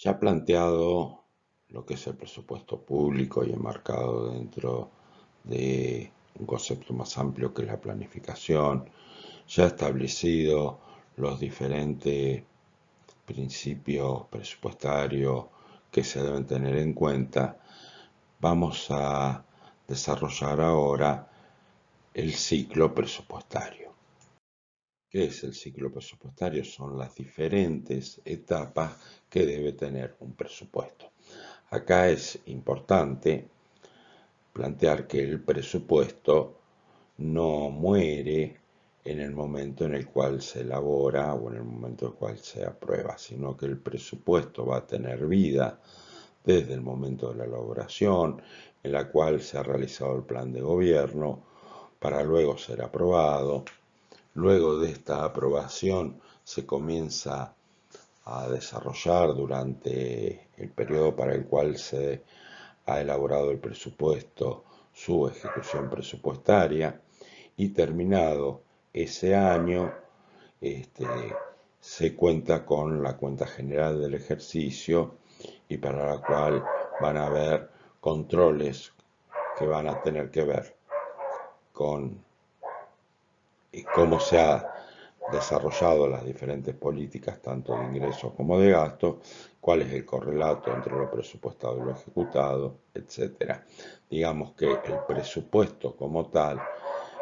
Ya planteado lo que es el presupuesto público y enmarcado dentro de un concepto más amplio que es la planificación, ya establecido los diferentes principios presupuestarios que se deben tener en cuenta, vamos a desarrollar ahora el ciclo presupuestario. ¿Qué es el ciclo presupuestario? Son las diferentes etapas que debe tener un presupuesto. Acá es importante plantear que el presupuesto no muere en el momento en el cual se elabora o en el momento en el cual se aprueba, sino que el presupuesto va a tener vida desde el momento de la elaboración, en la cual se ha realizado el plan de gobierno, para luego ser aprobado. Luego de esta aprobación se comienza a desarrollar durante el periodo para el cual se ha elaborado el presupuesto su ejecución presupuestaria y terminado ese año se cuenta con la cuenta general del ejercicio y para la cual van a haber controles que van a tener que ver con cómo se ha desarrollado las diferentes políticas, tanto de ingresos como de gastos, cuál es el correlato entre lo presupuestado y lo ejecutado, etc. Digamos que el presupuesto como tal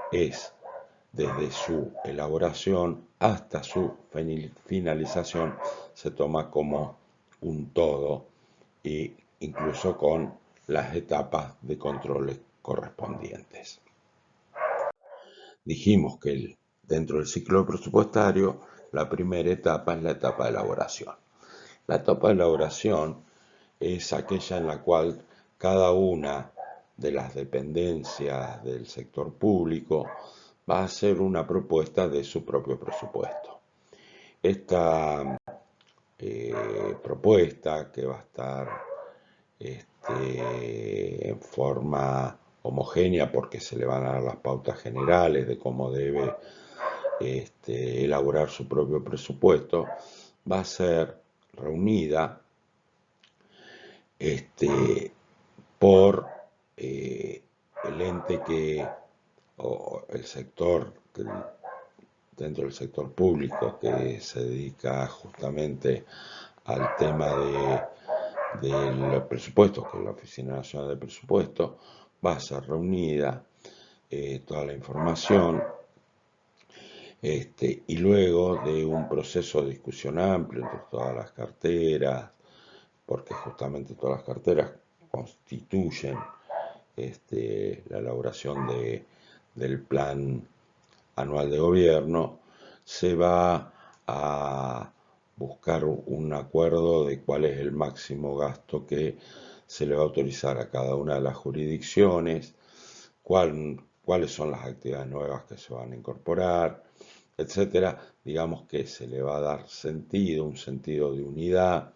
es desde su elaboración hasta su finalización, se toma como un todo e incluso con las etapas de controles correspondientes. Dijimos que dentro del ciclo presupuestario, la primera etapa es la etapa de elaboración. La etapa de elaboración es aquella en la cual cada una de las dependencias del sector público va a hacer una propuesta de su propio presupuesto. Esta propuesta, que va a estar en forma homogénea porque se le van a dar las pautas generales de cómo debe elaborar su propio presupuesto, va a ser reunida por el ente o el sector dentro del sector público que se dedica justamente al tema del presupuesto, que es la Oficina Nacional de Presupuesto. Va a ser reunida toda la información y luego de un proceso de discusión amplio entre todas las carteras, porque justamente todas las carteras constituyen la elaboración del plan anual de gobierno, se va a buscar un acuerdo de cuál es el máximo gasto que se le va a autorizar a cada una de las jurisdicciones, cuáles son las actividades nuevas que se van a incorporar, etcétera. Digamos que se le va a dar sentido, un sentido de unidad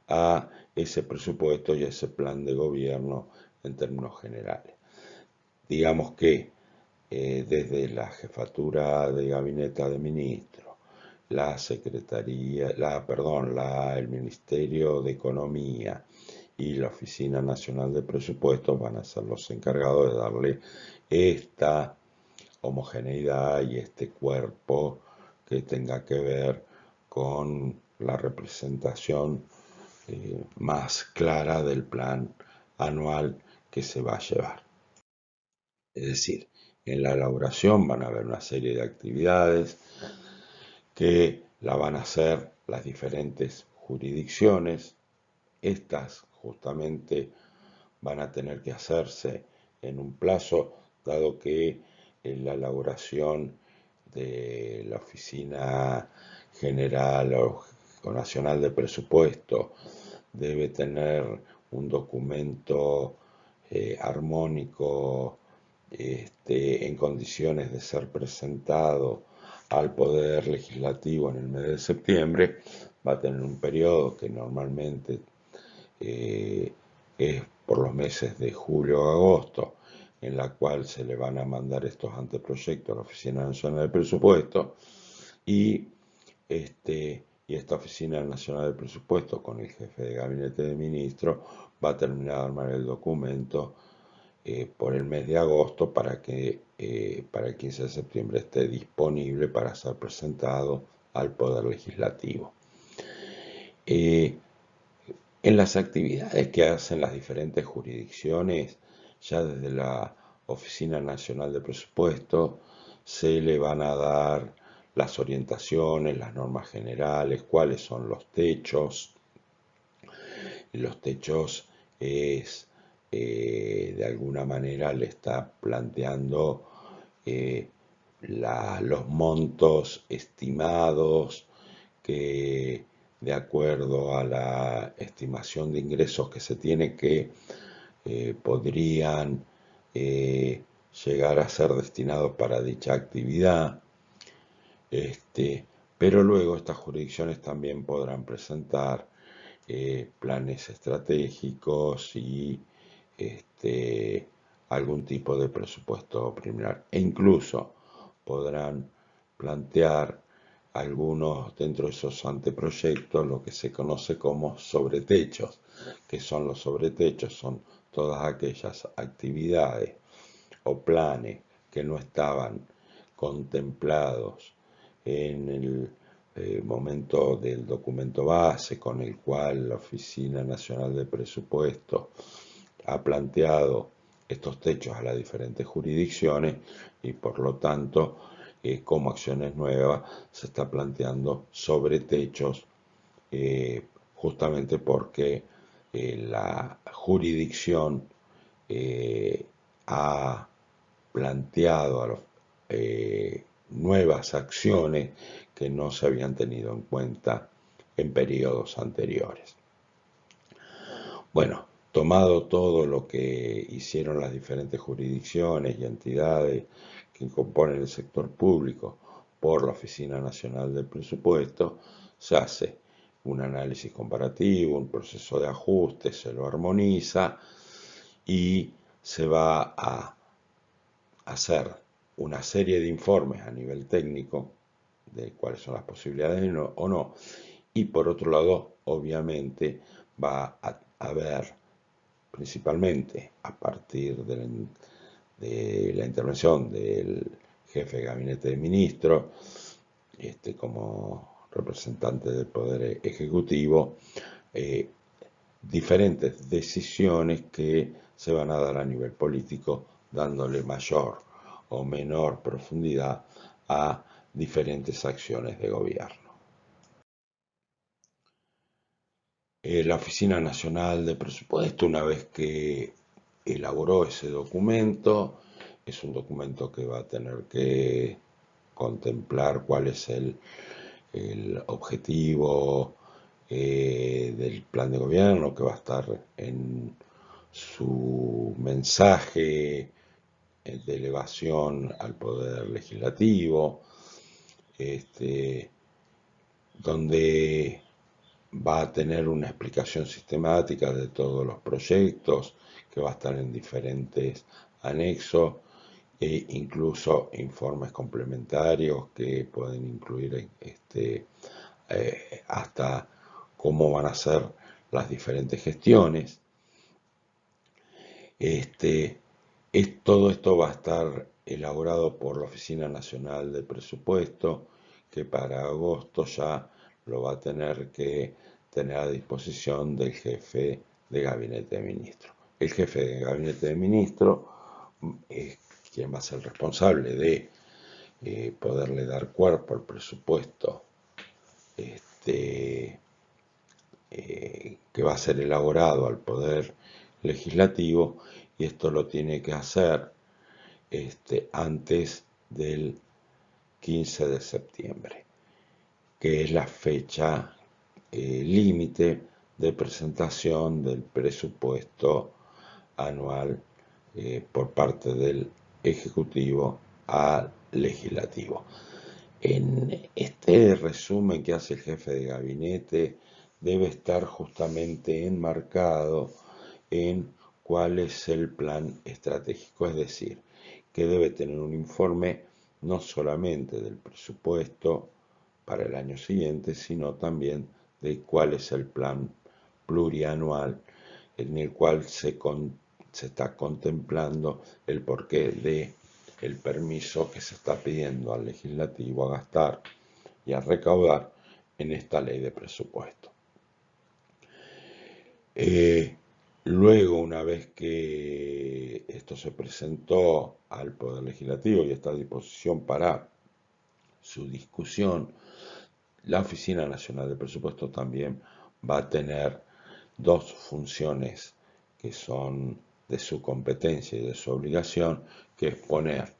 a ese presupuesto y a ese plan de gobierno en términos generales. Digamos que desde la jefatura de gabinete de ministros, la secretaría, el Ministerio de Economía y la Oficina Nacional de Presupuestos van a ser los encargados de darle esta homogeneidad y este cuerpo que tenga que ver con la representación más clara del plan anual que se va a llevar. Es decir, en la elaboración van a haber una serie de actividades que la van a hacer las diferentes jurisdicciones. Estas justamente van a tener que hacerse en un plazo, dado que en la elaboración de la Oficina General o Nacional de Presupuesto debe tener un documento armónico en condiciones de ser presentado al Poder Legislativo en el mes de septiembre, va a tener un periodo que normalmente es por los meses de julio o agosto, en la cual se le van a mandar estos anteproyectos a la Oficina Nacional de Presupuesto y y esta Oficina Nacional de Presupuesto con el jefe de gabinete de ministros va a terminar de armar el documento por el mes de agosto para el 15 de septiembre esté disponible para ser presentado al Poder Legislativo. En las actividades que hacen las diferentes jurisdicciones, ya desde la Oficina Nacional de Presupuesto, se le van a dar las orientaciones, las normas generales, cuáles son los techos. Los techos es, de alguna manera, le está planteando los montos estimados que, de acuerdo a la estimación de ingresos que se tiene, que podrían llegar a ser destinados para dicha actividad. Pero luego estas jurisdicciones también podrán presentar planes estratégicos y algún tipo de presupuesto preliminar. E incluso podrán plantear algunos dentro de esos anteproyectos lo que se conoce como sobretechos. Que son los sobretechos? Son todas aquellas actividades o planes que no estaban contemplados en el momento del documento base con el cual la Oficina Nacional de Presupuesto ha planteado estos techos a las diferentes jurisdicciones y por lo tanto como acciones nuevas se está planteando sobre techos justamente porque la jurisdicción ha planteado a los, nuevas acciones que no se habían tenido en cuenta en periodos anteriores. Bueno, tomado todo lo que hicieron las diferentes jurisdicciones y entidades que componen el sector público por la Oficina Nacional del Presupuesto, se hace un análisis comparativo, un proceso de ajuste, se lo armoniza y se va a hacer una serie de informes a nivel técnico de cuáles son las posibilidades o no. Y por otro lado, obviamente, va a haber, principalmente a partir de la intervención del jefe de gabinete de ministros, como representante del Poder Ejecutivo, diferentes decisiones que se van a dar a nivel político, dándole mayor o menor profundidad a diferentes acciones de gobierno. La Oficina Nacional de Presupuesto, una vez que elaboró ese documento, es un documento que va a tener que contemplar cuál es el objetivo del plan de gobierno, que va a estar en su mensaje de elevación al poder legislativo, donde va a tener una explicación sistemática de todos los proyectos, que va a estar en diferentes anexos e incluso informes complementarios que pueden incluir hasta cómo van a ser las diferentes gestiones. Todo esto va a estar elaborado por la Oficina Nacional de Presupuesto, que para agosto ya lo va a tener que tener a disposición del jefe de gabinete de ministros. El jefe de gabinete de ministros es quien va a ser responsable de poderle dar cuerpo al presupuesto que va a ser elaborado al Poder Legislativo, y esto lo tiene que hacer antes del 15 de septiembre, que es la fecha límite de presentación del presupuesto anual por parte del Ejecutivo al Legislativo. En este resumen que hace el jefe de gabinete debe estar justamente enmarcado en cuál es el plan estratégico, es decir, que debe tener un informe no solamente del presupuesto para el año siguiente, sino también de cuál es el plan plurianual en el cual se está contemplando el porqué de el permiso que se está pidiendo al legislativo a gastar y a recaudar en esta ley de presupuesto. Luego, una vez que esto se presentó al Poder Legislativo y está a disposición para su discusión, la Oficina Nacional de Presupuesto también va a tener dos funciones que son de su competencia y de su obligación, que es poner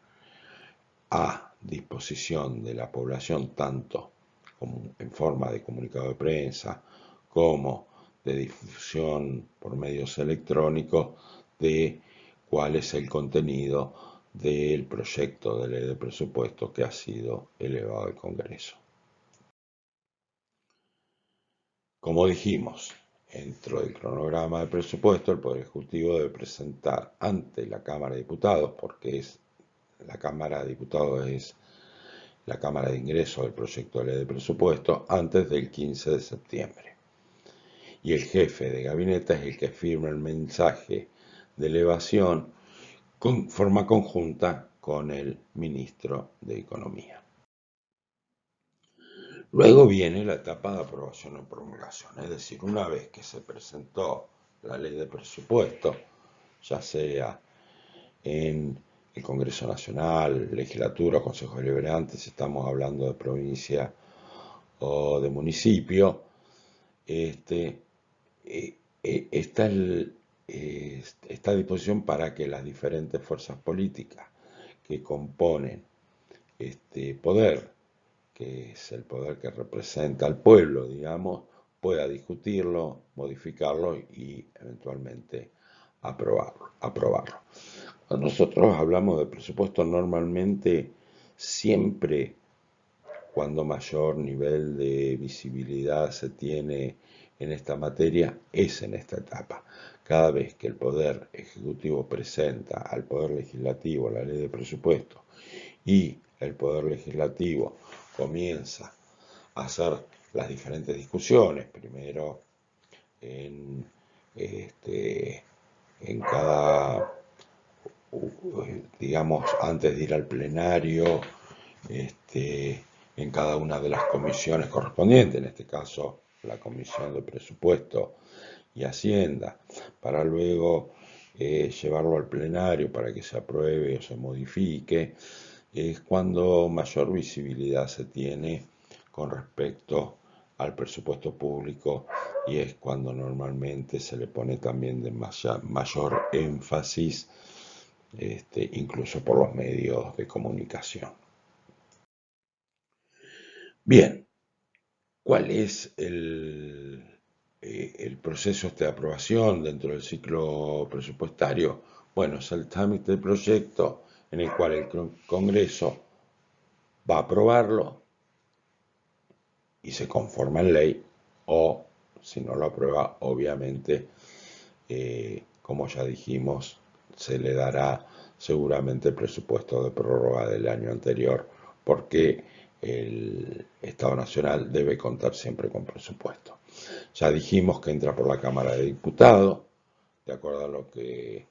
a disposición de la población, tanto como en forma de comunicado de prensa como de difusión por medios electrónicos, de cuál es el contenido del proyecto de ley de presupuesto que ha sido elevado al Congreso. Como dijimos, dentro del cronograma de presupuesto, el Poder Ejecutivo debe presentar ante la Cámara de Diputados, porque la Cámara de Diputados es la Cámara de Ingreso del proyecto de ley de presupuesto, antes del 15 de septiembre. Y el jefe de gabinete es el que firma el mensaje de elevación con forma conjunta con el ministro de Economía. Luego viene la etapa de aprobación o promulgación, es decir, una vez que se presentó la ley de presupuesto, ya sea en el Congreso Nacional, legislatura, Consejo Deliberante, si estamos hablando de provincia o de municipio, está a disposición para que las diferentes fuerzas políticas que componen este poder, que es el poder que representa al pueblo, digamos, pueda discutirlo, modificarlo y eventualmente aprobarlo. Cuando nosotros hablamos de presupuesto, normalmente siempre cuando mayor nivel de visibilidad se tiene en esta materia es en esta etapa. Cada vez que el Poder Ejecutivo presenta al Poder Legislativo la ley de presupuesto y el Poder Legislativo comienza a hacer las diferentes discusiones, primero en, en cada, digamos, antes de ir al plenario, en cada una de las comisiones correspondientes, en este caso la Comisión de Presupuesto y Hacienda, para luego llevarlo al plenario para que se apruebe o se modifique, es cuando mayor visibilidad se tiene con respecto al presupuesto público y es cuando normalmente se le pone también de mayor énfasis, incluso por los medios de comunicación. Bien, ¿cuál es el proceso de aprobación dentro del ciclo presupuestario? Bueno, es el trámite del proyecto en el cual el Congreso va a aprobarlo y se conforma en ley, o si no lo aprueba, obviamente, como ya dijimos, se le dará seguramente el presupuesto de prórroga del año anterior, porque el Estado Nacional debe contar siempre con presupuesto. Ya dijimos que entra por la Cámara de Diputados, de acuerdo a lo que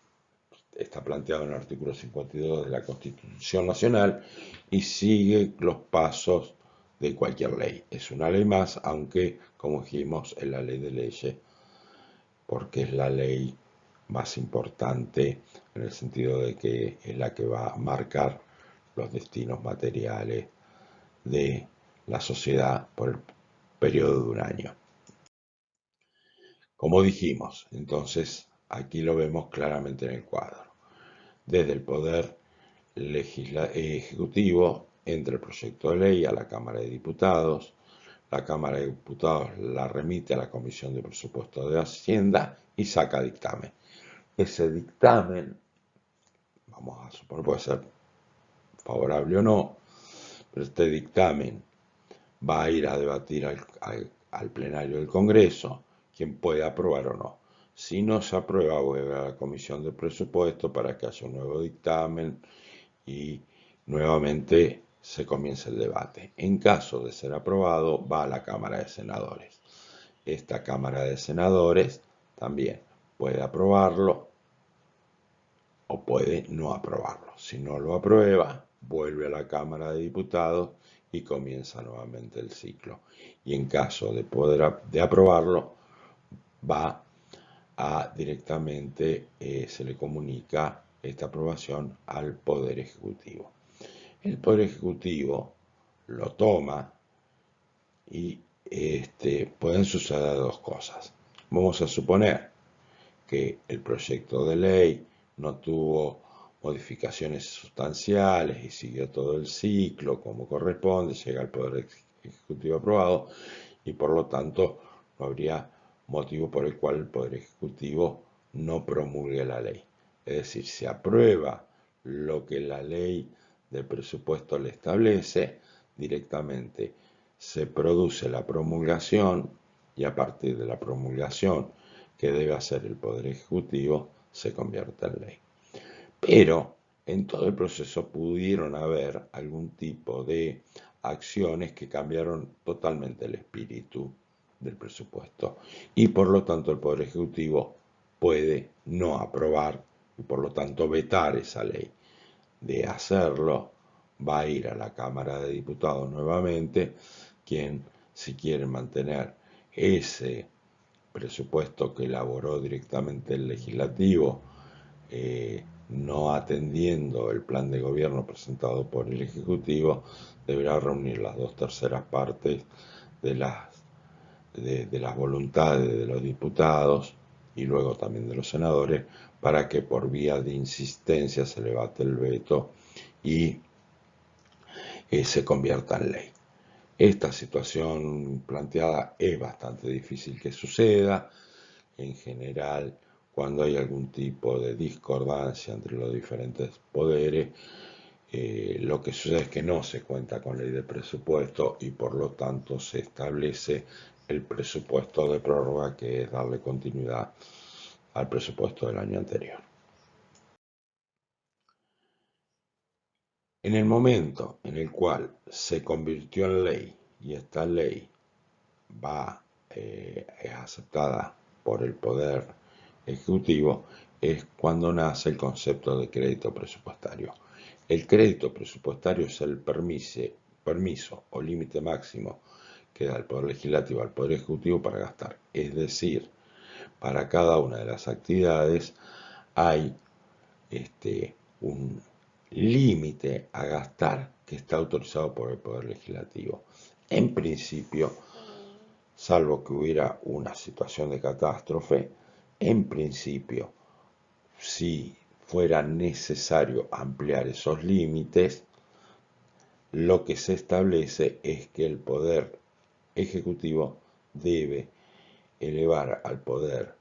está planteado en el artículo 52 de la Constitución Nacional, y sigue los pasos de cualquier ley. Es una ley más, aunque, como dijimos, es la ley de leyes, porque es la ley más importante en el sentido de que es la que va a marcar los destinos materiales de la sociedad por el periodo de un año. Como dijimos, entonces, aquí lo vemos claramente en el cuadro. Desde el Poder Ejecutivo entra el proyecto de ley a la Cámara de Diputados, la Cámara de Diputados la remite a la Comisión de Presupuesto de Hacienda y saca dictamen. Ese dictamen, vamos a suponer, puede ser favorable o no, pero este dictamen va a ir a debatir al plenario del Congreso, quien puede aprobar o no. Si no se aprueba, vuelve a la Comisión de Presupuesto para que haya un nuevo dictamen y nuevamente se comienza el debate. En caso de ser aprobado, va a la Cámara de Senadores. Esta Cámara de Senadores también puede aprobarlo o puede no aprobarlo. Si no lo aprueba, vuelve a la Cámara de Diputados y comienza nuevamente el ciclo. Y en caso de aprobarlo, va a directamente, se le comunica esta aprobación al Poder Ejecutivo. El Poder Ejecutivo lo toma y pueden suceder dos cosas. Vamos a suponer que el proyecto de ley no tuvo modificaciones sustanciales y siguió todo el ciclo como corresponde, llega al Poder Ejecutivo aprobado y por lo tanto no habría motivo por el cual el Poder Ejecutivo no promulgue la ley. Es decir, se aprueba lo que la ley de presupuesto le establece, directamente se produce la promulgación y a partir de la promulgación que debe hacer el Poder Ejecutivo se convierte en ley. Pero en todo el proceso pudieron haber algún tipo de acciones que cambiaron totalmente el espíritu del presupuesto y por lo tanto el Poder Ejecutivo puede no aprobar y por lo tanto vetar esa ley. De hacerlo, va a ir a la Cámara de Diputados nuevamente, quien, si quiere mantener ese presupuesto que elaboró directamente el legislativo, no atendiendo el plan de gobierno presentado por el Ejecutivo, deberá reunir las 2/3 partes de las voluntades de los diputados y luego también de los senadores para que por vía de insistencia se levante el veto y se convierta en ley. Esta situación planteada es bastante difícil que suceda. En general, cuando hay algún tipo de discordancia entre los diferentes poderes, lo que sucede es que no se cuenta con ley de presupuesto y por lo tanto se establece el presupuesto de prórroga, que es darle continuidad al presupuesto del año anterior. En el momento en el cual se convirtió en ley y esta ley es aceptada por el Poder Ejecutivo, es cuando nace el concepto de crédito presupuestario. El crédito presupuestario es el permiso o límite máximo que da el Poder Legislativo al Poder Ejecutivo para gastar. Es decir, para cada una de las actividades hay un límite a gastar que está autorizado por el Poder Legislativo. En principio, salvo que hubiera una situación de catástrofe, en principio, si fuera necesario ampliar esos límites, lo que se establece es que el Poder Ejecutivo debe elevar al Poder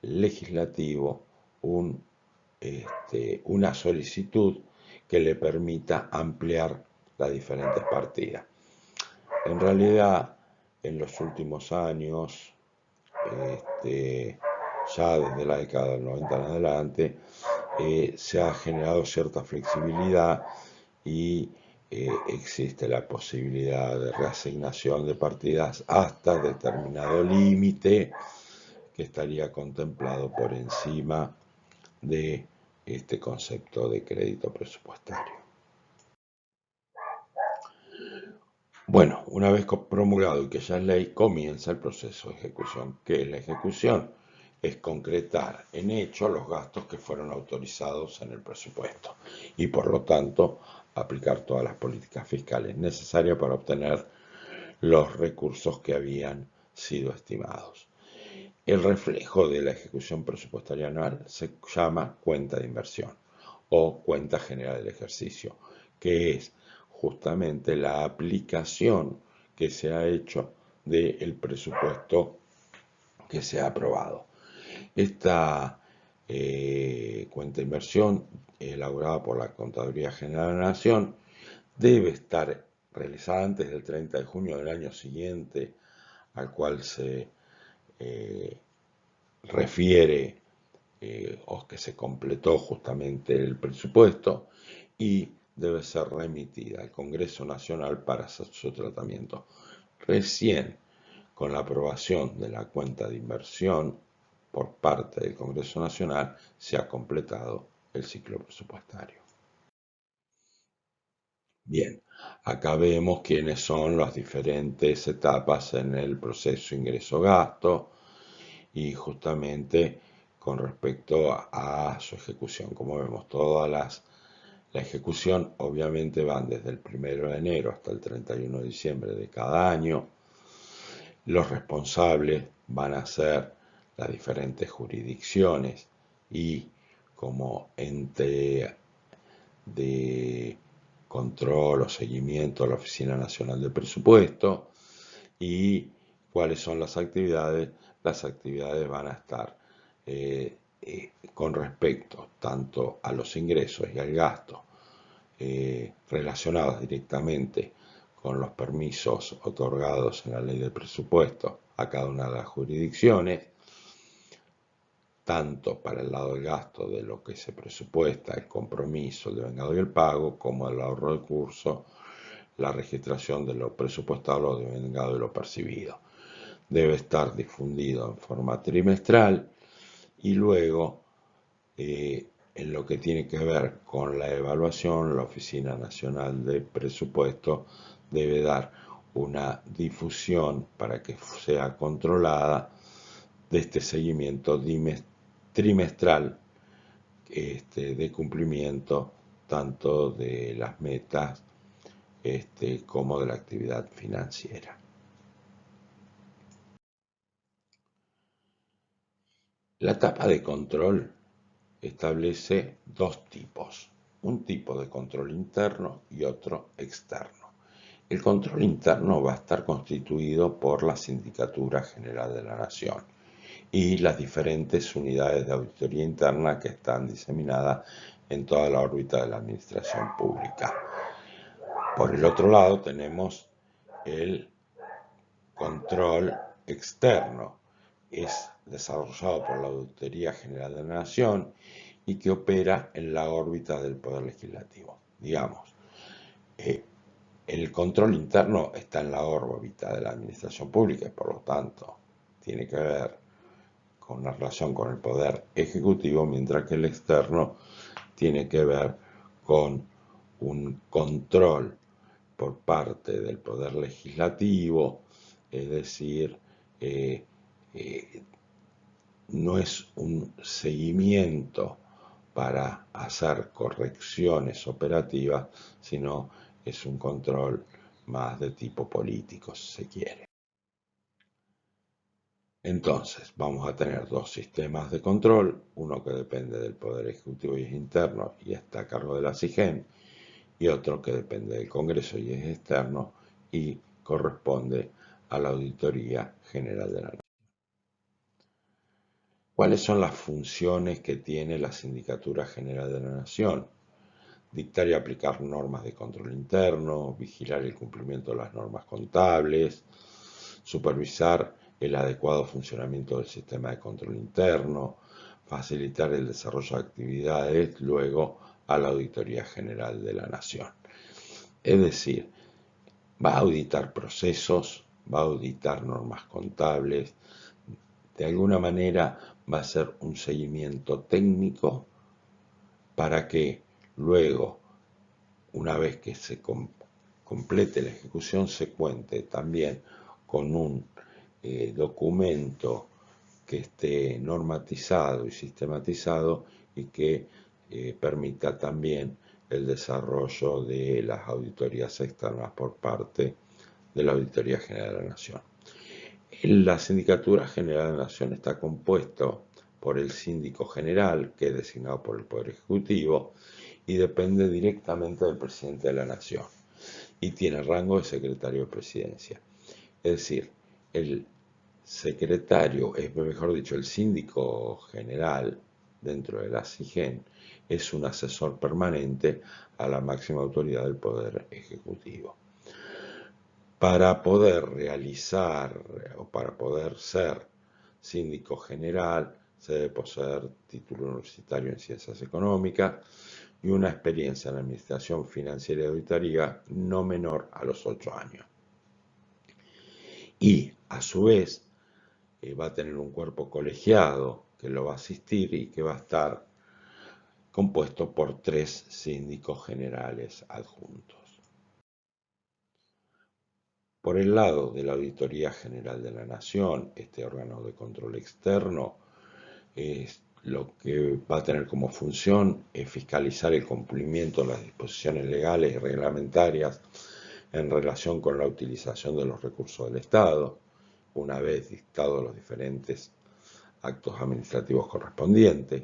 Legislativo una solicitud que le permita ampliar las diferentes partidas. En realidad, en los últimos años, ya desde la década del 90 en adelante, se ha generado cierta flexibilidad y existe la posibilidad de reasignación de partidas hasta determinado límite que estaría contemplado por encima de este concepto de crédito presupuestario. Bueno, una vez promulgado y que ya es ley, comienza el proceso de ejecución. ¿Qué es la ejecución? Es concretar en hecho los gastos que fueron autorizados en el presupuesto y por lo tanto aplicar todas las políticas fiscales necesarias para obtener los recursos que habían sido estimados. El reflejo de la ejecución presupuestaria anual se llama cuenta de inversión o cuenta general del ejercicio, que es justamente la aplicación que se ha hecho del presupuesto que se ha aprobado. Esta cuenta de inversión, elaborada por la Contaduría General de la Nación, debe estar realizada antes del 30 de junio del año siguiente al cual se refiere o que se completó justamente el presupuesto y debe ser remitida al Congreso Nacional para su tratamiento. Recién con la aprobación de la cuenta de inversión por parte del Congreso Nacional se ha completado el ciclo presupuestario. Bien, acá vemos quiénes son las diferentes etapas en el proceso ingreso-gasto y justamente con respecto a su ejecución. Como vemos, la ejecución obviamente van desde el 1 de enero hasta el 31 de diciembre de cada año. Los responsables van a ser las diferentes jurisdicciones y como ente de control o seguimiento la Oficina Nacional de Presupuesto. Y cuáles son las actividades. Las actividades van a estar con respecto tanto a los ingresos y al gasto relacionados directamente con los permisos otorgados en la ley de presupuesto a cada una de las jurisdicciones, tanto para el lado del gasto de lo que se presupuesta, el compromiso, el devengado y el pago, como el ahorro de curso, la registración de lo presupuestado, lo devengado y lo percibido. Debe estar difundido en forma trimestral y luego, en lo que tiene que ver con la evaluación, la Oficina Nacional de Presupuesto debe dar una difusión para que sea controlada de este seguimiento trimestral de cumplimiento tanto de las metas como de la actividad financiera. La etapa de control establece dos tipos, un tipo de control interno y otro externo. El control interno va a estar constituido por la Sindicatura General de la Nación y las diferentes unidades de auditoría interna que están diseminadas en toda la órbita de la administración pública. Por el otro lado tenemos el control externo. Es desarrollado por la Auditoría General de la Nación y que opera en la órbita del Poder Legislativo. Digamos, el control interno está en la órbita de la administración pública y por lo tanto tiene que ver con una relación con el Poder Ejecutivo, mientras que el externo tiene que ver con un control por parte del Poder Legislativo, es decir, no es un seguimiento para hacer correcciones operativas, sino es un control más de tipo político, si se quiere. Entonces, vamos a tener dos sistemas de control, uno que depende del Poder Ejecutivo y es interno y está a cargo de la SIGEN, y otro que depende del Congreso y es externo y corresponde a la Auditoría General de la Nación. ¿Cuáles son las funciones que tiene la Sindicatura General de la Nación? Dictar y aplicar normas de control interno, vigilar el cumplimiento de las normas contables, supervisar el adecuado funcionamiento del sistema de control interno, facilitar el desarrollo de actividades luego a la Auditoría General de la Nación. Es decir, va a auditar procesos, va a auditar normas contables, de alguna manera va a ser un seguimiento técnico para que luego, una vez que se complete la ejecución, se cuente también con un documento que esté normatizado y sistematizado y que permita también el desarrollo de las auditorías externas por parte de la Auditoría General de la Nación. La Sindicatura General de la Nación está compuesto por el síndico general, que es designado por el Poder Ejecutivo, y depende directamente del presidente de la Nación, y tiene rango de secretario de presidencia. Es decir, el secretario, mejor dicho, el síndico general dentro de la SIGEN es un asesor permanente a la máxima autoridad del Poder Ejecutivo. Para poder realizar o para poder ser síndico general se debe poseer título universitario en ciencias económicas y una experiencia en la administración financiera y auditoría no menor a los 8 años. Y, a su vez, va a tener un cuerpo colegiado que lo va a asistir y que va a estar compuesto por 3 síndicos generales adjuntos. Por el lado de la Auditoría General de la Nación, este órgano de control externo, lo que va a tener como función es fiscalizar el cumplimiento de las disposiciones legales y reglamentarias en relación con la utilización de los recursos del Estado, una vez dictados los diferentes actos administrativos correspondientes,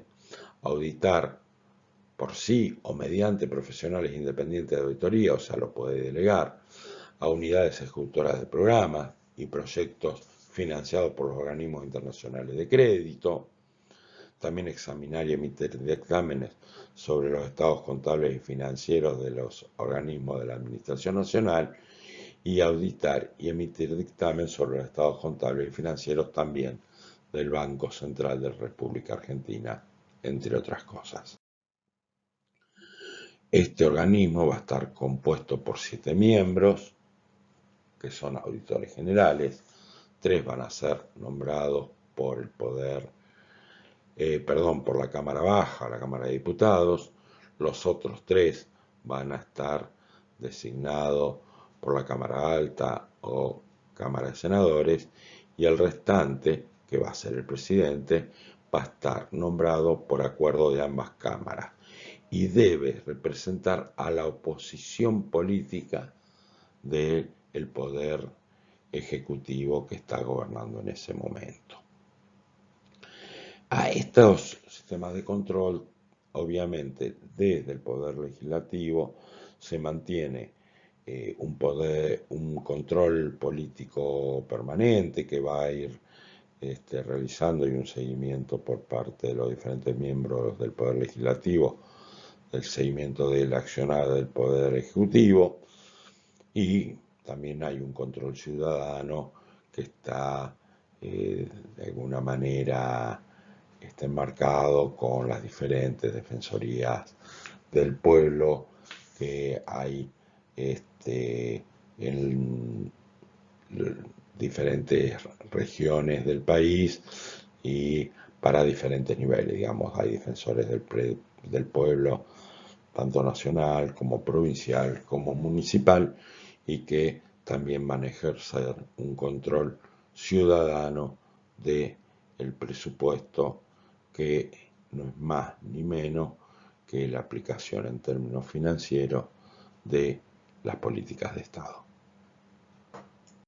auditar por sí o mediante profesionales independientes de auditoría, o sea, lo puede delegar, a unidades ejecutoras de programas y proyectos financiados por los organismos internacionales de crédito, también examinar y emitir dictámenes sobre los estados contables y financieros de los organismos de la Administración Nacional y auditar y emitir dictamen sobre los estados contables y financieros también del Banco Central de la República Argentina, entre otras cosas. Este organismo va a estar compuesto por 7 miembros, que son auditores generales, 3 van a ser nombrados por el por la Cámara Baja, la Cámara de Diputados, los otros 3 van a estar designados por la Cámara Alta o Cámara de Senadores, y el restante, que va a ser el presidente, va a estar nombrado por acuerdo de ambas cámaras y debe representar a la oposición política del poder ejecutivo que está gobernando en ese momento. A estos sistemas de control, obviamente, desde el poder legislativo se mantiene un control político permanente que va a ir realizando y un seguimiento por parte de los diferentes miembros del poder legislativo, el seguimiento del accionar del poder ejecutivo, y también hay un control ciudadano que está de alguna manera enmarcado con las diferentes defensorías del pueblo que hay en diferentes regiones del país y para diferentes niveles, digamos, hay defensores del pueblo, tanto nacional como provincial como municipal, y que también van a ejercer un control ciudadano de el presupuesto, que no es más ni menos que la aplicación en términos financieros de las políticas de Estado.